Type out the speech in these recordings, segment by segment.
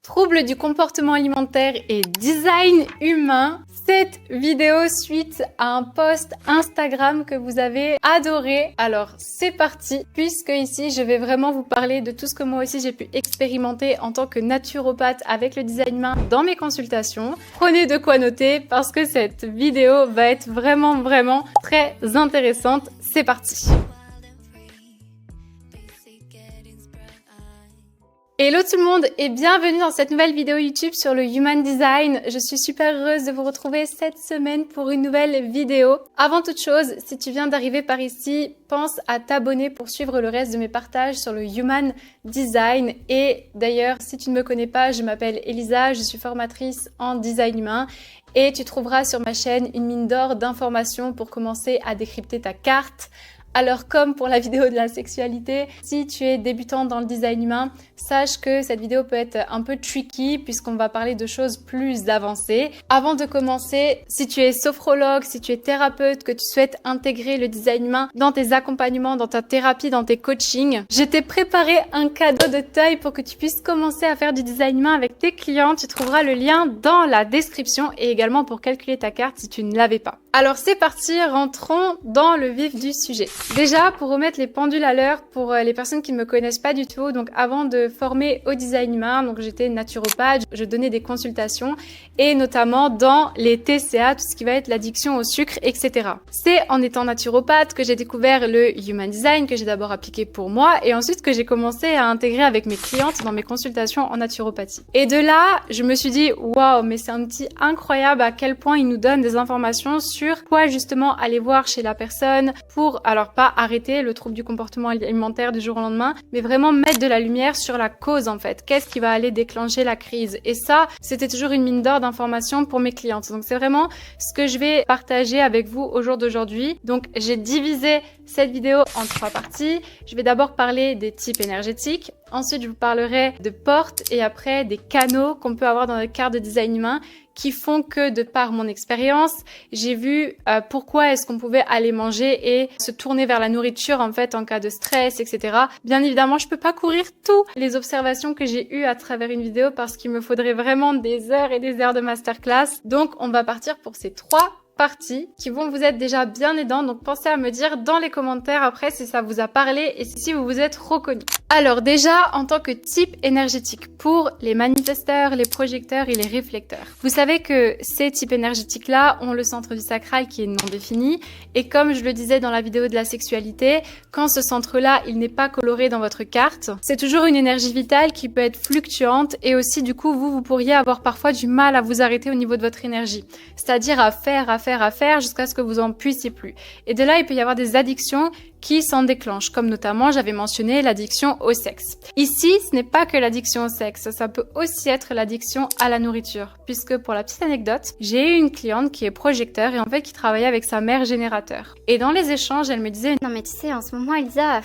Troubles du comportement alimentaire et design humain. Cette vidéo suite à un post Instagram que vous avez adoré. Alors c'est parti, puisque ici je vais vraiment vous parler de tout ce que moi aussi j'ai pu expérimenter en tant que naturopathe avec le design humain dans mes consultations. Prenez de quoi noter parce que cette vidéo va être vraiment très intéressante. C'est parti. Hello tout le monde et bienvenue dans cette nouvelle vidéo YouTube sur le Human Design. Je suis super heureuse de vous retrouver cette semaine pour une nouvelle vidéo. Avant toute chose, si tu viens d'arriver par ici, pense à t'abonner pour suivre le reste de mes partages sur le Human Design. Et d'ailleurs, si tu ne me connais pas, je m'appelle Elisa, je suis formatrice en design humain. Et tu trouveras sur ma chaîne une mine d'or d'informations pour commencer à décrypter ta carte. Alors comme pour la vidéo de la sexualité, si tu es débutant dans le design humain, sache que cette vidéo peut être un peu tricky puisqu'on va parler de choses plus avancées. Avant de commencer, si tu es sophrologue, si tu es thérapeute, que tu souhaites intégrer le design humain dans tes accompagnements, dans ta thérapie, dans tes coachings, je t'ai préparé un cadeau de taille pour que tu puisses commencer à faire du design humain avec tes clients. Tu trouveras le lien dans la description et également pour calculer ta carte si tu ne l'avais pas. Alors c'est parti, rentrons dans le vif du sujet. Déjà, pour remettre les pendules à l'heure, pour les personnes qui ne me connaissent pas du tout, donc avant de former au design humain, donc j'étais naturopathe, je donnais des consultations et notamment dans les TCA, tout ce qui va être l'addiction au sucre, etc. C'est en étant naturopathe que j'ai découvert le Human Design, que j'ai d'abord appliqué pour moi et ensuite que j'ai commencé à intégrer avec mes clientes dans mes consultations en naturopathie. Et de là, je me suis dit, waouh, mais c'est un outil incroyable à quel point il nous donne des informations sur quoi justement aller voir chez la personne pour, alors pas arrêter le trouble du comportement alimentaire du jour au lendemain, mais vraiment mettre de la lumière sur la cause en fait. Qu'est-ce qui va aller déclencher la crise? Et ça, c'était toujours une mine d'or d'informations pour mes clientes. Donc c'est vraiment ce que je vais partager avec vous au jour d'aujourd'hui. Donc j'ai divisé cette vidéo en 3 parties. Je vais d'abord parler des types énergétiques. Ensuite, je vous parlerai de portes et après des canaux qu'on peut avoir dans notre carte de design humain qui font que, de par mon expérience, j'ai vu pourquoi est-ce qu'on pouvait aller manger et se tourner vers la nourriture en fait en cas de stress, etc. Bien évidemment, je peux pas courir toutes les observations que j'ai eues à travers une vidéo parce qu'il me faudrait vraiment des heures et des heures de masterclass. Donc, on va partir pour ces 3 parties qui vont vous être déjà bien aidantes. Donc pensez à me dire dans les commentaires après si ça vous a parlé et si vous vous êtes reconnu. Alors déjà, en tant que type énergétique, pour les manifesteurs, les projecteurs et les réflecteurs, vous savez que ces types énergétiques là ont le centre du sacral qui est non défini et comme je le disais dans la vidéo de la sexualité, quand ce centre là il n'est pas coloré dans votre carte, c'est toujours une énergie vitale qui peut être fluctuante et aussi du coup vous pourriez avoir parfois du mal à vous arrêter au niveau de votre énergie, c'est-à-dire à faire jusqu'à ce que vous en puissiez plus. Et de là, il peut y avoir des addictions qui s'en déclenchent, comme notamment, j'avais mentionné l'addiction au sexe. Ici, ce n'est pas que l'addiction au sexe, ça peut aussi être l'addiction à la nourriture, puisque pour la petite anecdote, j'ai eu une cliente qui est projecteur et en fait qui travaillait avec sa mère générateur. Et dans les échanges, elle me disait « Non mais tu sais, en ce moment, Elisa,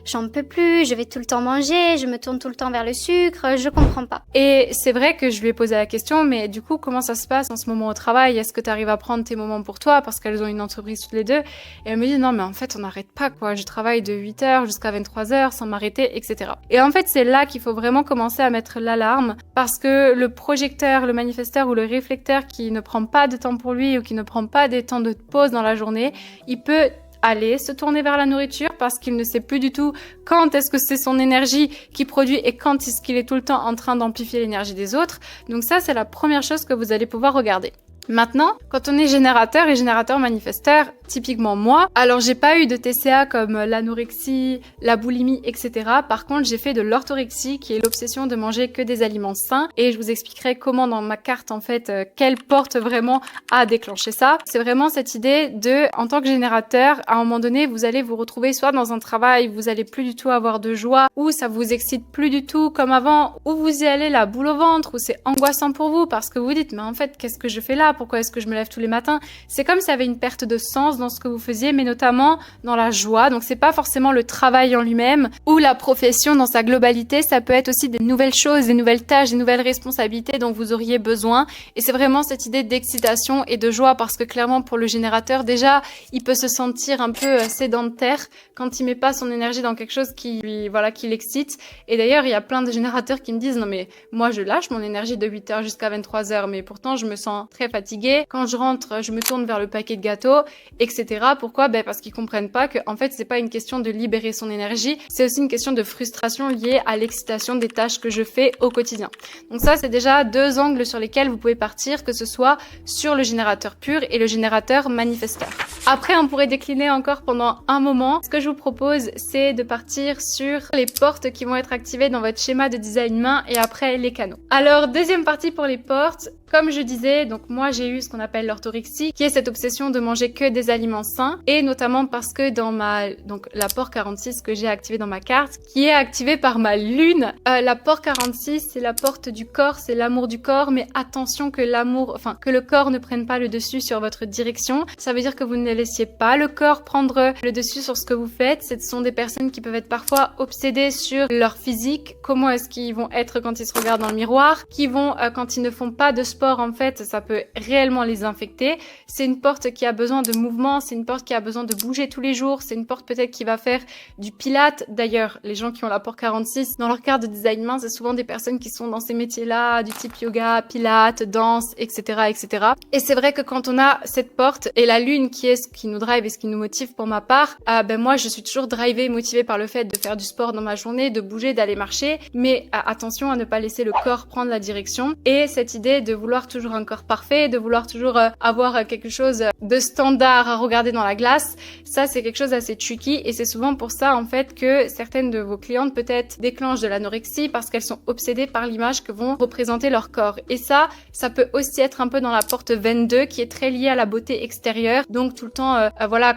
j'en peux plus, je vais tout le temps manger, je me tourne tout le temps vers le sucre, je comprends pas. » Et c'est vrai que je lui ai posé la question, mais du coup, comment ça se passe en ce moment au travail? Est-ce que tu arrives à prendre tes moments pour toi? Parce qu'elles ont une entreprise toutes les deux. Et elle me dit « Non mais en fait, on n'arrête pas quoi, je travaille de 8h jusqu'à 23h sans m'arrêter, etc. » Et en fait, c'est là qu'il faut vraiment commencer à mettre l'alarme parce que le projecteur, le manifesteur ou le réflecteur qui ne prend pas de temps pour lui ou qui ne prend pas des temps de pause dans la journée, il peut aller se tourner vers la nourriture parce qu'il ne sait plus du tout quand est-ce que c'est son énergie qui produit et quand est-ce qu'il est tout le temps en train d'amplifier l'énergie des autres. Donc ça, c'est la première chose que vous allez pouvoir regarder. Maintenant, quand on est générateur et générateur manifesteur, typiquement moi, alors j'ai pas eu de TCA comme l'anorexie, la boulimie, etc. Par contre, j'ai fait de l'orthorexie qui est l'obsession de manger que des aliments sains et je vous expliquerai comment dans ma carte en fait, quelle porte vraiment à déclencher ça. C'est vraiment cette idée de, en tant que générateur, à un moment donné, vous allez vous retrouver soit dans un travail, vous allez plus du tout avoir de joie, ou ça vous excite plus du tout comme avant, ou vous y allez la boule au ventre, ou c'est angoissant pour vous parce que vous dites, mais en fait, qu'est-ce que je fais là? ça? Pourquoi est-ce que je me lève tous les matins? C'est comme s'il y avait une perte de sens dans ce que vous faisiez, mais notamment dans la joie. Donc c'est pas forcément le travail en lui-même ou la profession dans sa globalité, ça peut être aussi des nouvelles choses, des nouvelles tâches, des nouvelles responsabilités dont vous auriez besoin. Et c'est vraiment cette idée d'excitation et de joie, parce que clairement pour le générateur, déjà, il peut se sentir un peu sédentaire quand il met pas son énergie dans quelque chose qui lui, qui l'excite. Et d'ailleurs, il y a plein de générateurs qui me disent, non mais moi je lâche mon énergie de 8h jusqu'à 23h, mais pourtant je me sens très fatiguée. Quand je rentre, je me tourne vers le paquet de gâteaux, etc. Pourquoi? Parce qu'ils comprennent pas que, en fait, c'est pas une question de libérer son énergie, c'est aussi une question de frustration liée à l'excitation des tâches que je fais au quotidien. Donc ça, c'est déjà 2 angles sur lesquels vous pouvez partir, que ce soit sur le générateur pur et le générateur manifesteur. Après, on pourrait décliner encore pendant un moment. Ce que je vous propose, c'est de partir sur les portes qui vont être activées dans votre schéma de design main et après les canaux. Alors, deuxième partie pour les portes. Comme je disais, donc moi j'ai eu ce qu'on appelle l'orthorexie, qui est cette obsession de manger que des aliments sains, et notamment parce que dans la porte 46 que j'ai activée dans ma carte, qui est activée par ma lune, la porte 46 c'est la porte du corps, c'est l'amour du corps, mais attention que que le corps ne prenne pas le dessus sur votre direction. Ça veut dire que vous ne laissiez pas le corps prendre le dessus sur ce que vous faites. Ce sont des personnes qui peuvent être parfois obsédées sur leur physique, comment est-ce qu'ils vont être quand ils se regardent dans le miroir, qui vont quand ils ne font pas de sport, en fait, ça peut réellement les infecter. C'est une porte qui a besoin de mouvement, c'est une porte qui a besoin de bouger tous les jours, c'est une porte peut-être qui va faire du pilate. D'ailleurs, les gens qui ont la porte 46, dans leur carte de design main, c'est souvent des personnes qui sont dans ces métiers-là, du type yoga, pilate, danse, etc., etc. Et c'est vrai que quand on a cette porte et la lune qui est ce qui nous drive et ce qui nous motive pour ma part, moi, je suis toujours drivée, motivée par le fait de faire du sport dans ma journée, de bouger, d'aller marcher, mais attention à ne pas laisser le corps prendre la direction. Et cette idée de vouloir toujours un corps parfait, de vouloir toujours avoir quelque chose de standard à regarder dans la glace, ça c'est quelque chose d'assez tricky, et c'est souvent pour ça en fait que certaines de vos clientes peut-être déclenchent de l'anorexie parce qu'elles sont obsédées par l'image que vont représenter leur corps. Et ça peut aussi être un peu dans la porte 22 qui est très liée à la beauté extérieure, donc tout le temps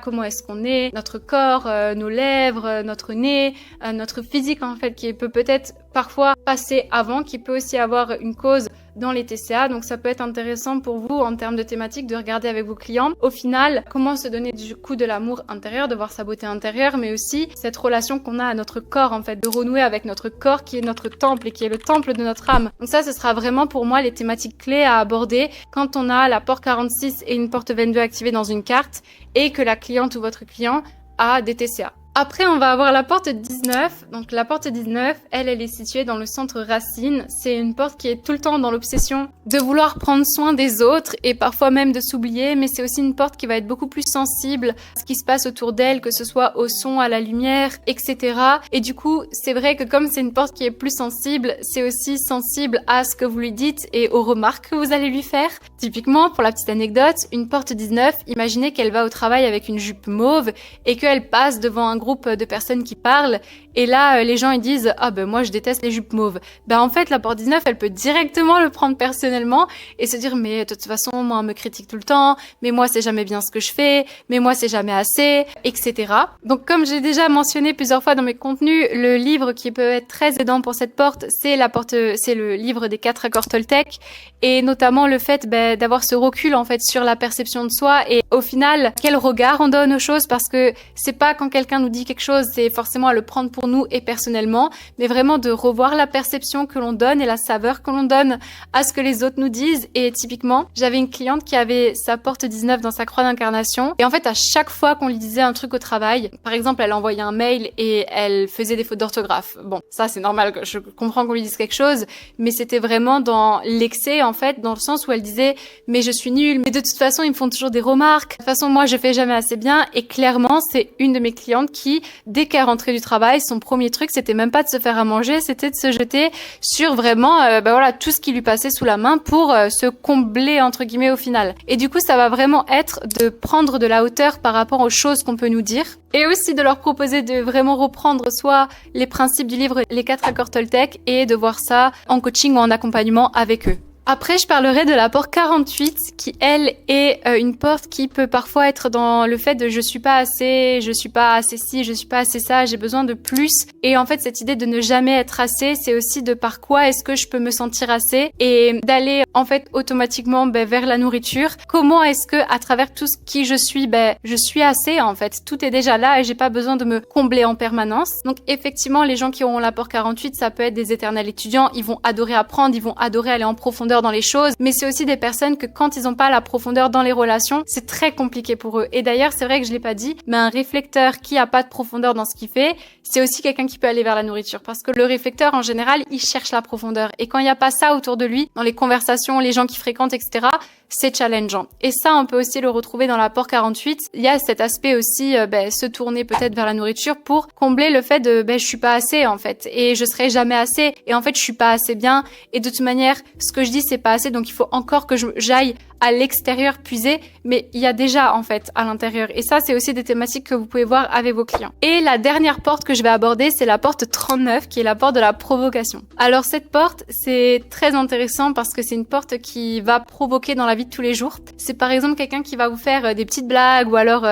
comment est-ce qu'on est, notre corps, nos lèvres, notre nez, notre physique en fait, qui peut peut-être parfois passer avant, qui peut aussi avoir une cause dans les TCA. Donc ça peut être intéressant pour vous en termes de thématique de regarder avec vos clients au final comment se donner du coup de l'amour intérieur, de voir sa beauté intérieure, mais aussi cette relation qu'on a à notre corps en fait, de renouer avec notre corps qui est notre temple et qui est le temple de notre âme. Donc ça, ce sera vraiment pour moi les thématiques clés à aborder quand on a la porte 46 et une porte 22 activée dans une carte et que la cliente ou votre client a des TCA. Après, on va avoir la porte 19. Donc la porte 19, elle est située dans le centre racine. C'est une porte qui est tout le temps dans l'obsession de vouloir prendre soin des autres et parfois même de s'oublier, mais c'est aussi une porte qui va être beaucoup plus sensible à ce qui se passe autour d'elle, que ce soit au son, à la lumière, etc. Et du coup, c'est vrai que comme c'est une porte qui est plus sensible, c'est aussi sensible à ce que vous lui dites et aux remarques que vous allez lui faire. Typiquement, pour la petite anecdote, une porte 19, imaginez qu'elle va au travail avec une jupe mauve et qu'elle passe devant un groupe de personnes qui parlent, et là les gens ils disent moi je déteste les jupes mauves. En fait la porte 19 elle peut directement le prendre personnellement et se dire mais de toute façon moi on me critique tout le temps, mais moi c'est jamais bien ce que je fais, mais moi c'est jamais assez, etc. Donc comme j'ai déjà mentionné plusieurs fois dans mes contenus, le livre qui peut être très aidant pour cette porte, c'est le livre des 4 accords Toltec, et notamment le fait d'avoir ce recul en fait sur la perception de soi et au final quel regard on donne aux choses, parce que c'est pas quand quelqu'un nous dit quelque chose, c'est forcément à le prendre pour nous et personnellement, mais vraiment de revoir la perception que l'on donne et la saveur que l'on donne à ce que les autres nous disent. Et typiquement, j'avais une cliente qui avait sa porte 19 dans sa croix d'incarnation, et en fait à chaque fois qu'on lui disait un truc au travail, par exemple elle envoyait un mail et elle faisait des fautes d'orthographe. Bon, ça c'est normal, je comprends qu'on lui dise quelque chose, mais c'était vraiment dans l'excès en fait, dans le sens où elle disait mais je suis nulle, mais de toute façon ils me font toujours des remarques, de toute façon moi je fais jamais assez bien. Et clairement c'est une de mes clientes qui, dès qu'elle rentrait du travail, son premier truc, c'était même pas de se faire à manger, c'était de se jeter sur vraiment, tout ce qui lui passait sous la main pour se combler, entre guillemets, au final. Et du coup, ça va vraiment être de prendre de la hauteur par rapport aux choses qu'on peut nous dire, et aussi de leur proposer de vraiment reprendre soit les principes du livre Les 4 accords Toltec et de voir ça en coaching ou en accompagnement avec eux. Après, je parlerai de la porte 48 qui, elle, est une porte qui peut parfois être dans le fait de je suis pas assez ci, je suis pas assez ça, j'ai besoin de plus. Et en fait, cette idée de ne jamais être assez, c'est aussi de par quoi est-ce que je peux me sentir assez et d'aller en fait automatiquement vers la nourriture. Comment est-ce que à travers tout ce qui je suis assez en fait. Tout est déjà là et j'ai pas besoin de me combler en permanence. Donc effectivement, les gens qui auront la porte 48, ça peut être des éternels étudiants, ils vont adorer apprendre, ils vont adorer aller en profondeur dans les choses, mais c'est aussi des personnes que quand ils ont pas la profondeur dans les relations, c'est très compliqué pour eux. Et d'ailleurs, c'est vrai que je l'ai pas dit, mais un réflecteur qui a pas de profondeur dans ce qu'il fait, c'est aussi quelqu'un qui peut aller vers la nourriture parce que le réflecteur en général, il cherche la profondeur et quand il y a pas ça autour de lui, dans les conversations, les gens qui fréquentent, etc., c'est challengeant. Et ça, on peut aussi le retrouver dans la porte 48. Il y a cet aspect aussi, se tourner peut-être vers la nourriture pour combler le fait de, je suis pas assez, en fait. Et je serai jamais assez. Et en fait, je suis pas assez bien. Et de toute manière, ce que je dis, c'est pas assez. Donc, il faut encore que j'aille à l'extérieur puiser. Mais il y a déjà, en fait, à l'intérieur. Et ça, c'est aussi des thématiques que vous pouvez voir avec vos clients. Et la dernière porte que je vais aborder, c'est la porte 39, qui est la porte de la provocation. Alors, cette porte, c'est très intéressant parce que c'est une porte qui va provoquer dans la vie de tous les jours. C'est par exemple quelqu'un qui va vous faire des petites blagues ou alors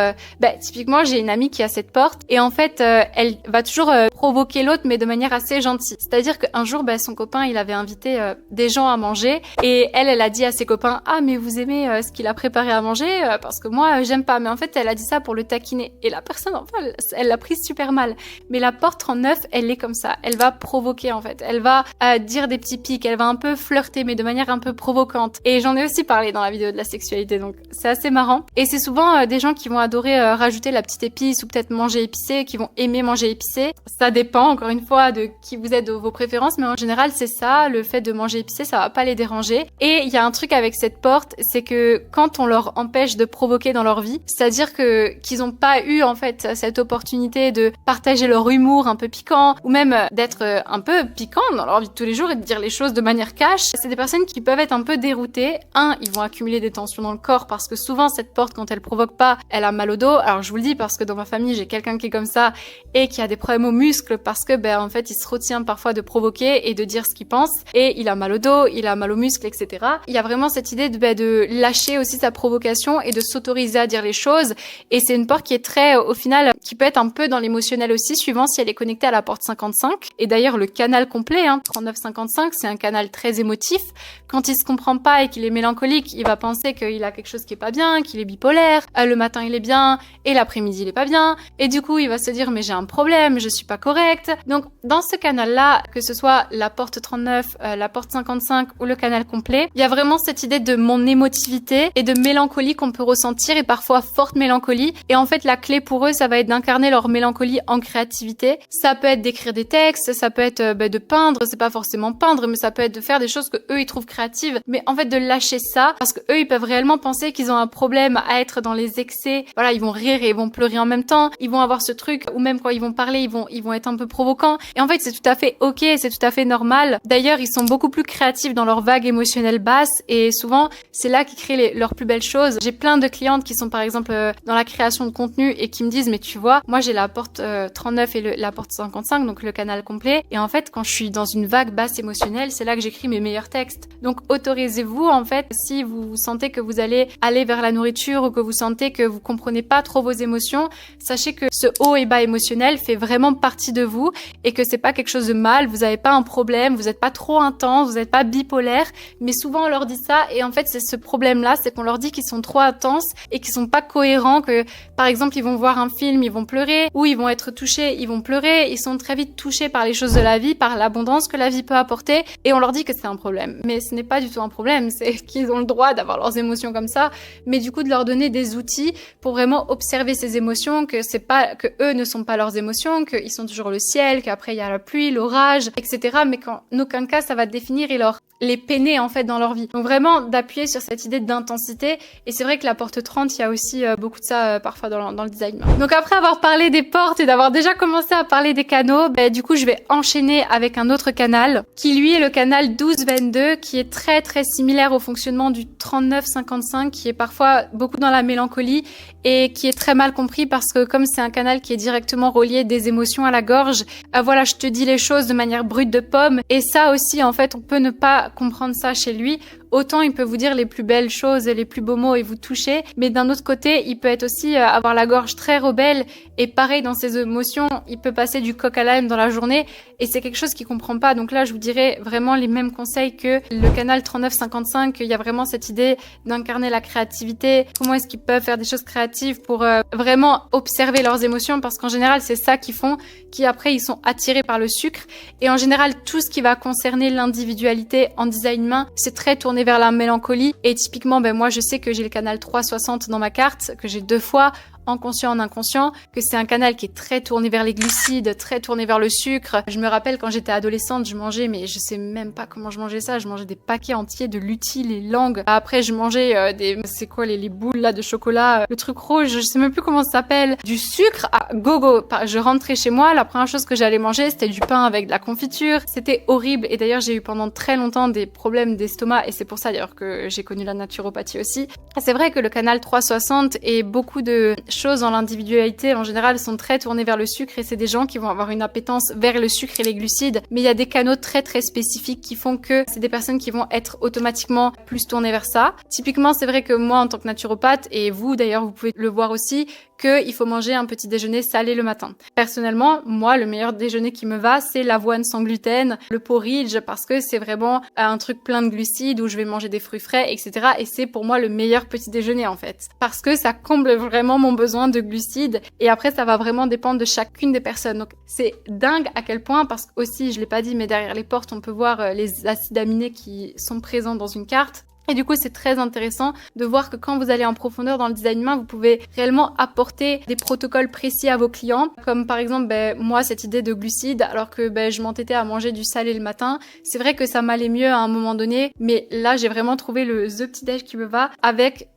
typiquement j'ai une amie qui a cette porte et en fait elle va toujours provoquer l'autre mais de manière assez gentille. C'est-à-dire qu'un jour son copain il avait invité des gens à manger et elle a dit à ses copains « Ah mais vous aimez ce qu'il a préparé à manger parce que moi j'aime pas ». Mais en fait elle a dit ça pour le taquiner et la personne enfin elle l'a prise super mal. Mais la porte 39 elle est comme ça. Elle va provoquer en fait. Elle va dire des petits pics. Elle va un peu flirter mais de manière un peu provocante. Et j'en ai aussi parlé dans la vidéo de la sexualité, donc c'est assez marrant. Et c'est souvent des gens qui vont adorer rajouter la petite épice ou peut-être manger épicé, qui vont aimer manger épicé. Ça dépend encore une fois de qui vous êtes, de vos préférences, mais en général c'est ça, le fait de manger épicé, ça va pas les déranger. Et il y a un truc avec cette porte, c'est que quand on leur empêche de provoquer dans leur vie, c'est-à-dire qu'ils ont pas eu en fait cette opportunité de partager leur humour un peu piquant, ou même d'être un peu piquant dans leur vie de tous les jours et de dire les choses de manière cash, c'est des personnes qui peuvent être un peu déroutées. Ils vont accumuler des tensions dans le corps parce que souvent cette porte quand elle provoque pas, elle a mal au dos. Alors je vous le dis parce que dans ma famille j'ai quelqu'un qui est comme ça et qui a des problèmes aux muscles parce que en fait il se retient parfois de provoquer et de dire ce qu'il pense et il a mal au dos, il a mal aux muscles, etc. Il y a vraiment cette idée de lâcher aussi sa provocation et de s'autoriser à dire les choses et c'est une porte qui est très au final qui peut être un peu dans l'émotionnel aussi suivant si elle est connectée à la porte 55 et d'ailleurs le canal complet 39-55 c'est un canal très émotif. Quand il se comprend pas et qu'il est mélancolique, il va penser qu'il a quelque chose qui est pas bien, qu'il est bipolaire, le matin il est bien et l'après-midi il est pas bien et du coup il va se dire mais j'ai un problème, je suis pas correct. Donc dans ce canal-là, que ce soit la porte 39, la porte 55 ou le canal complet, il y a vraiment cette idée de mon émotivité et de mélancolie qu'on peut ressentir et parfois forte mélancolie et en fait la clé pour eux ça va être d'incarner leur mélancolie en créativité. Ça peut être d'écrire des textes, ça peut être de peindre, c'est pas forcément peindre mais ça peut être de faire des choses que eux ils trouvent créatives mais en fait de lâcher ça parce que eux ils peuvent réellement penser qu'ils ont un problème à être dans les excès. Voilà, ils vont rire et ils vont pleurer en même temps, ils vont avoir ce truc ou même quand ils vont parler, ils vont être un peu provocants et en fait c'est tout à fait OK, c'est tout à fait normal. D'ailleurs, ils sont beaucoup plus créatifs dans leur vague émotionnelle basse et souvent c'est là qu'ils créent leurs plus belles choses. J'ai plein de clientes qui sont par exemple dans la création de contenu et qui me disent mais tu vois, moi j'ai la porte 39 et la porte 55 donc le canal complet et en fait quand je suis dans une vague basse émotionnelle, c'est là que j'écris mes meilleurs textes. Donc autorisez-vous en fait si vous sentez que vous allez aller vers la nourriture ou que vous sentez que vous comprenez pas trop vos émotions, sachez que ce haut et bas émotionnel fait vraiment partie de vous et que c'est pas quelque chose de mal, vous avez pas un problème, vous êtes pas trop intense, vous êtes pas bipolaire, mais souvent on leur dit ça et en fait c'est ce problème-là, c'est qu'on leur dit qu'ils sont trop intenses et qu'ils sont pas cohérents, que par exemple ils vont voir un film, ils vont pleurer ou ils vont être touchés, ils vont pleurer, ils sont très vite touchés par les choses de la vie, par l'abondance que la vie peut apporter et on leur dit que c'est un problème. Mais ce n'est pas du tout un problème, c'est qu'ils ont le droit d'avoir leurs émotions comme ça, mais du coup de leur donner des outils pour vraiment observer ces émotions, que c'est pas, que eux ne sont pas leurs émotions, qu'ils sont toujours le ciel, qu'après il y a la pluie, l'orage, etc. Mais qu'en aucun cas ça va définir et les peiner en fait dans leur vie. Donc vraiment d'appuyer sur cette idée d'intensité et c'est vrai que la porte 30, il y a aussi beaucoup de ça parfois dans le design. Donc après avoir parlé des portes et d'avoir déjà commencé à parler des canaux, du coup je vais enchaîner avec un autre canal qui lui est le canal 12-22 qui est très très similaire au fonctionnement du 39-55 qui est parfois beaucoup dans la mélancolie et qui est très mal compris parce que comme c'est un canal qui est directement relié des émotions à la gorge, voilà, je te dis les choses de manière brute de pomme et ça aussi en fait on peut ne pas comprendre ça chez lui autant il peut vous dire les plus belles choses et les plus beaux mots et vous toucher, mais d'un autre côté, il peut être aussi avoir la gorge très rebelle et pareil dans ses émotions, il peut passer du coq à l'âne dans la journée et c'est quelque chose qu'il comprend pas. Donc là, je vous dirais vraiment les mêmes conseils que le canal 3955, il y a vraiment cette idée d'incarner la créativité, comment est-ce qu'ils peuvent faire des choses créatives pour vraiment observer leurs émotions, parce qu'en général, c'est ça qu'ils font, qui après, ils sont attirés par le sucre. Et en général, tout ce qui va concerner l'individualité en design main, c'est très tourné vers la mélancolie. Et typiquement, moi, je sais que j'ai le canal 360 dans ma carte, que j'ai 2 fois, en conscient, en inconscient, que c'est un canal qui est très tourné vers les glucides, très tourné vers le sucre. Je me rappelle quand j'étais adolescente, je mangeais, mais je sais même pas comment je mangeais ça, je mangeais des paquets entiers de lutti, les langues. Après, je mangeais c'est quoi les boules là de chocolat, le truc rouge, je sais même plus comment ça s'appelle, du sucre à gogo. Je rentrais chez moi, la première chose que j'allais manger, c'était du pain avec de la confiture. C'était horrible et d'ailleurs, j'ai eu pendant très longtemps des problèmes d'estomac et c'est pour ça d'ailleurs que j'ai connu la naturopathie aussi. C'est vrai que le canal 360 et beaucoup de choses dans l'individualité en général sont très tournées vers le sucre et c'est des gens qui vont avoir une appétence vers le sucre et les glucides, mais il y a des canaux très très spécifiques qui font que c'est des personnes qui vont être automatiquement plus tournées vers ça. Typiquement, c'est vrai que moi en tant que naturopathe, et vous d'ailleurs vous pouvez le voir aussi, qu'il faut manger un petit déjeuner salé le matin. Personnellement, moi, le meilleur déjeuner qui me va, c'est l'avoine sans gluten, le porridge, parce que c'est vraiment un truc plein de glucides où je vais manger des fruits frais, etc. Et c'est pour moi le meilleur petit déjeuner, en fait. Parce que ça comble vraiment mon besoin de glucides. Et après, ça va vraiment dépendre de chacune des personnes. Donc, c'est dingue à quel point, parce que aussi, je l'ai pas dit, mais derrière les portes, on peut voir les acides aminés qui sont présents dans une carte. Et du coup, c'est très intéressant de voir que quand vous allez en profondeur dans le design humain, vous pouvez réellement apporter des protocoles précis à vos clients. Comme par exemple, moi, cette idée de glucides, alors que je m'entêtais à manger du salé le matin. C'est vrai que ça m'allait mieux à un moment donné, mais là, j'ai vraiment trouvé le petit déj qui me va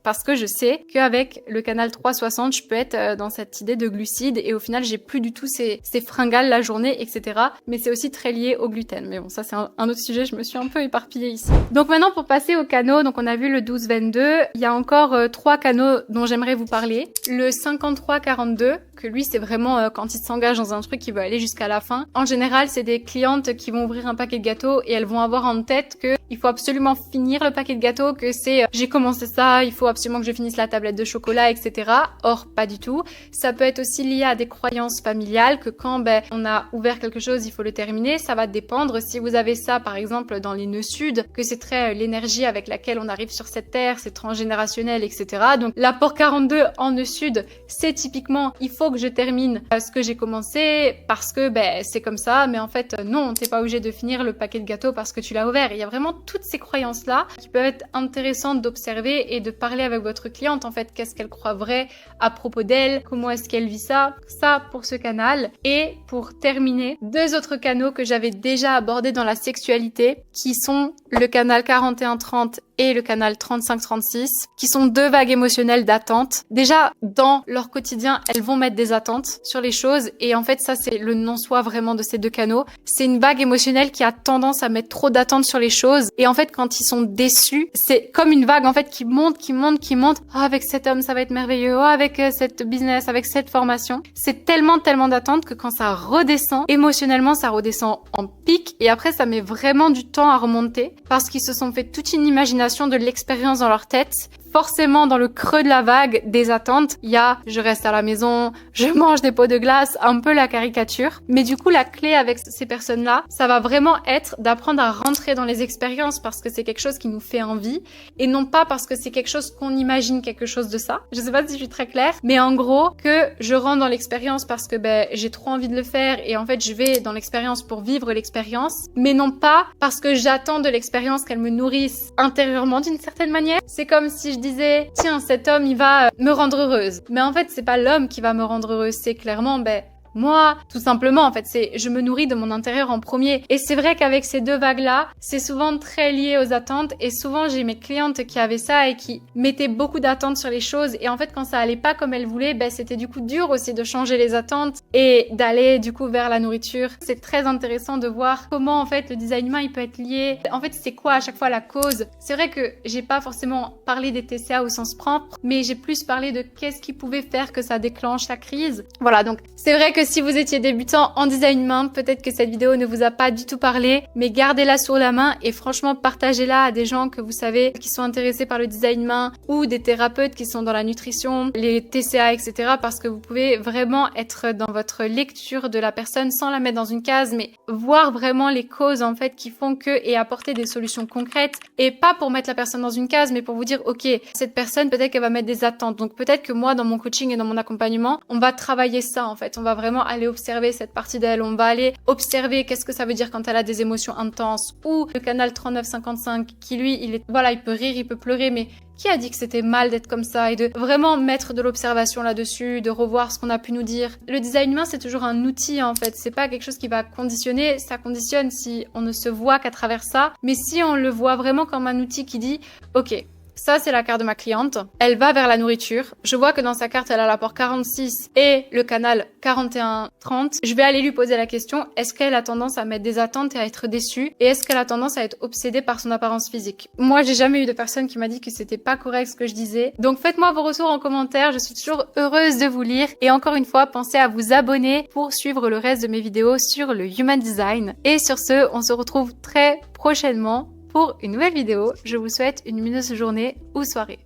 parce que je sais qu'avec le canal 360, je peux être dans cette idée de glucides et au final, j'ai plus du tout ces fringales la journée, etc. Mais c'est aussi très lié au gluten. Mais bon, ça, c'est un autre sujet. Je me suis un peu éparpillée ici. Donc maintenant, pour passer au canal, donc on a vu le 12-22, il y a encore 3 canaux dont j'aimerais vous parler. Le 53-42, que lui c'est vraiment quand il s'engage dans un truc, il veut aller jusqu'à la fin. En général, c'est des clientes qui vont ouvrir un paquet de gâteaux et elles vont avoir en tête que il faut absolument finir le paquet de gâteaux, que c'est j'ai commencé ça, il faut absolument que je finisse la tablette de chocolat, etc. Or, pas du tout. Ça peut être aussi lié à des croyances familiales, que quand on a ouvert quelque chose, il faut le terminer. Ça va dépendre. Si vous avez ça, par exemple, dans les nœuds sud, que c'est très l'énergie avec laquelle on arrive sur cette terre, c'est transgénérationnel, etc. Donc l'apport 42 en nœud sud, c'est typiquement il faut que je termine ce que j'ai commencé parce que c'est comme ça, mais en fait non, t'es pas obligé de finir le paquet de gâteaux parce que tu l'as ouvert. Il y a vraiment toutes ces croyances là qui peuvent être intéressantes d'observer et de parler avec votre cliente. En fait, qu'est-ce qu'elle croit vrai à propos d'elle, comment est-ce qu'elle vit ça pour ce canal. Et pour terminer, 2 autres canaux que j'avais déjà abordés dans la sexualité, qui sont le canal 41-30 et le canal 35-36, qui sont 2 vagues émotionnelles d'attente. Déjà, dans leur quotidien, elles vont mettre des attentes sur les choses, et en fait, ça, c'est le non-soi vraiment de ces 2 canaux. C'est une vague émotionnelle qui a tendance à mettre trop d'attentes sur les choses, et en fait, quand ils sont déçus, c'est comme une vague, en fait, qui monte. Oh, avec cet homme, ça va être merveilleux. Oh, avec cette business, avec cette formation. C'est tellement d'attentes que quand ça redescend, émotionnellement, ça redescend en pic, et après, ça met vraiment du temps à remonter, parce qu'ils se sont fait toute une imagination de l'expérience dans leur tête. Forcément, dans le creux de la vague des attentes, il y a je reste à la maison, je mange des pots de glace, un peu la caricature. Mais du coup, la clé avec ces personnes-là, ça va vraiment être d'apprendre à rentrer dans les expériences parce que c'est quelque chose qui nous fait envie et non pas parce que c'est quelque chose qu'on imagine quelque chose de ça. Je sais pas si je suis très claire, mais en gros, que je rentre dans l'expérience parce que j'ai trop envie de le faire et en fait, je vais dans l'expérience pour vivre l'expérience, mais non pas parce que j'attends de l'expérience qu'elle me nourrisse intérieurement d'une certaine manière. C'est comme si je disais, tiens, cet homme, il va me rendre heureuse. Mais en fait, c'est pas l'homme qui va me rendre heureuse, c'est clairement, moi, tout simplement, en fait, je me nourris de mon intérieur en premier. Et c'est vrai qu'avec ces 2 vagues-là, c'est souvent très lié aux attentes. Et souvent, j'ai mes clientes qui avaient ça et qui mettaient beaucoup d'attentes sur les choses. Et en fait, quand ça allait pas comme elles voulaient, c'était du coup dur aussi de changer les attentes et d'aller du coup vers la nourriture. C'est très intéressant de voir comment, en fait, le design humain, il peut être lié. En fait, c'est quoi à chaque fois la cause? C'est vrai que j'ai pas forcément parlé des TCA au sens propre, mais j'ai plus parlé de qu'est-ce qui pouvait faire que ça déclenche la crise. Voilà, donc c'est vrai que si vous étiez débutant en design humain, peut-être que cette vidéo ne vous a pas du tout parlé, mais gardez-la sur la main et franchement partagez-la à des gens que vous savez qui sont intéressés par le design humain ou des thérapeutes qui sont dans la nutrition, les TCA, etc. parce que vous pouvez vraiment être dans votre lecture de la personne sans la mettre dans une case, mais voir vraiment les causes en fait qui font que et apporter des solutions concrètes et pas pour mettre la personne dans une case, mais pour vous dire ok, cette personne peut-être qu'elle va mettre des attentes. Donc peut-être que moi dans mon coaching et dans mon accompagnement, on va travailler ça en fait. On va vraiment aller observer cette partie d'elle. On va aller observer qu'est-ce que ça veut dire quand elle a des émotions intenses. Ou le canal 3955 qui lui, il peut rire, il peut pleurer, mais qui a dit que c'était mal d'être comme ça et de vraiment mettre de l'observation là-dessus, de revoir ce qu'on a pu nous dire. Le design humain, c'est toujours un outil en fait. C'est pas quelque chose qui va conditionner. Ça conditionne si on ne se voit qu'à travers ça. Mais si on le voit vraiment comme un outil qui dit, ok, ça, c'est la carte de ma cliente. Elle va vers la nourriture. Je vois que dans sa carte, elle a l'apport 46 et le canal 41-30. Je vais aller lui poser la question, est-ce qu'elle a tendance à mettre des attentes et à être déçue? Et est-ce qu'elle a tendance à être obsédée par son apparence physique? Moi, j'ai jamais eu de personne qui m'a dit que c'était pas correct ce que je disais. Donc, faites-moi vos retours en commentaire. Je suis toujours heureuse de vous lire. Et encore une fois, pensez à vous abonner pour suivre le reste de mes vidéos sur le Human Design. Et sur ce, on se retrouve très prochainement pour une nouvelle vidéo. Je vous souhaite une lumineuse journée ou soirée.